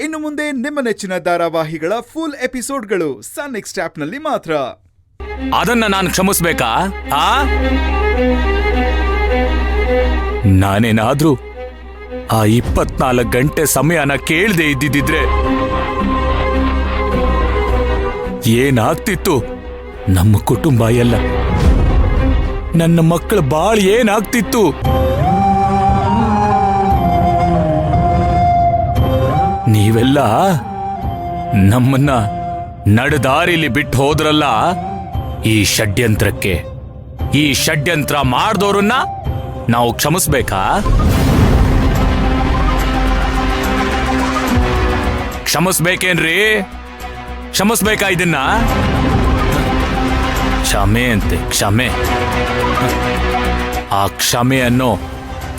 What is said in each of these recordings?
ಇನ್ನು ಮುಂದೆ ನಿಮ್ಮ ನೆಚ್ಚಿನ ಧಾರಾವಾಹಿಗಳ ಫುಲ್ ಎಪಿಸೋಡ್ಗಳು ಸನ್ ನೆಕ್ಸ್ಟ್ ಆಪ್ನಲ್ಲಿ ಮಾತ್ರ. ಅದನ್ನ ನಾನು ಕ್ಷಮಿಸ್ಬೇಕಾ? ನಾನೇನಾದ್ರೂ ಆ 24 ಗಂಟೆ ಸಮಯನ ಕೇಳದೆ ಇದ್ದಿದ್ರೆ ಏನಾಗ್ತಿತ್ತು? ನಮ್ಮ ಕುಟುಂಬ ಎಲ್ಲ, ನನ್ನ ಮಕ್ಕಳ ಬಾಳ್ ಏನಾಗ್ತಿತ್ತು? ನೀವೆಲ್ಲ ನಮ್ಮನ್ನ ನಡದಾರಿಲಿ ಬಿಟ್ಟು ಹೋದ್ರಲ್ಲ. ಈ ಷಡ್ಯಂತ್ರಕ್ಕೆ, ಈ ಷಡ್ಯಂತ್ರ ಮಾಡ್ದೋರನ್ನ ನಾವು ಕ್ಷಮಿಸ್ಬೇಕಾ? ಕ್ಷಮಿಸ್ಬೇಕೇನ್ರಿ? ಕ್ಷಮಿಸ್ಬೇಕಾ ಇದನ್ನ? ಕ್ಷಮೆ ಅಂತೆ, ಕ್ಷಮೆ. ಆ ಕ್ಷಮೆ ಅನ್ನೋ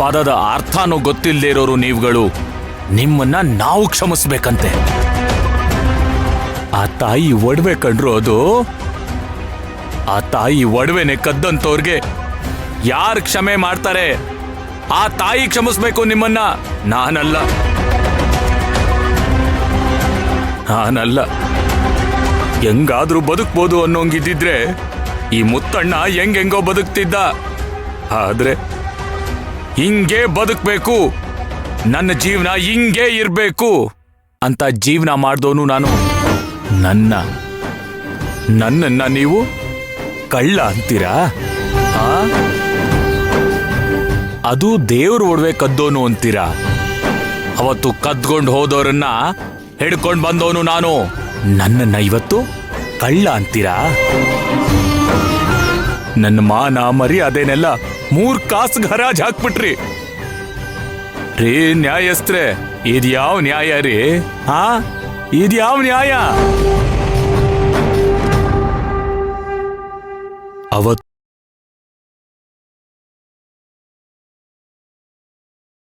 ಪದದ ಅರ್ಥನೂ ಗೊತ್ತಿಲ್ಲದೆ ಇರೋರು ನೀವುಗಳು. ನಿಮ್ಮನ್ನ ನಾವು ಕ್ಷಮಿಸ್ಬೇಕಂತೆ. ಆ ತಾಯಿ ಒಡವೆ ಕಂಡ್ರು, ಅದು ಆ ತಾಯಿ ಒಡವೆನೆ ಕದ್ದಂತವ್ರಿಗೆ ಯಾರು ಕ್ಷಮೆ ಮಾಡ್ತಾರೆ? ಆ ತಾಯಿ ಕ್ಷಮಿಸ್ಬೇಕು ನಿಮ್ಮನ್ನ, ನಾನಲ್ಲ. ಹೆಂಗಾದ್ರೂ ಬದುಕ್ಬೋದು ಅನ್ನೋಂಗಿದ್ದಿದ್ರೆ ಈ ಮುತ್ತಣ್ಣ ಹೆಂಗೆಂಗೋ ಬದುಕ್ತಿದ್ದ. ಆದ್ರೆ ಹಿಂಗೇ ಬದುಕ್ಬೇಕು, ನನ್ನ ಜೀವನ ಹಿಂಗೇ ಇರ್ಬೇಕು ಅಂತ ಜೀವನ ಮಾಡ್ದೋನು ನಾನು. ನನ್ನನ್ನ ನೀವು ಕಳ್ಳ ಅಂತೀರಾ? ಅದು ದೇವ್ರ ಒಡವೆ ಕದ್ದೋನು ಅಂತೀರಾ? ಅವತ್ತು ಕದ್ಕೊಂಡು ಹೋದವರನ್ನ ಹಿಡ್ಕೊಂಡು ಬಂದವನು ನಾನು. ನನ್ನನ್ನ ಇವತ್ತು ಕಳ್ಳ ಅಂತೀರಾ? ನನ್ನ ಮಾನ ಮರ್ಯಾದೆನೆಲ್ಲ 3 ಕಾಸಿಗೆ ಹರಾಜ್ ಹಾಕ್ಬಿಟ್ರಿ ರೀ ನ್ಯಾಯಸ್ಥ್ರೆ. ಇದ್ಯಾವ ನ್ಯಾಯ ರೀ? ಇದ್ಯಾವ ನ್ಯಾಯ? ಅವತ್ತು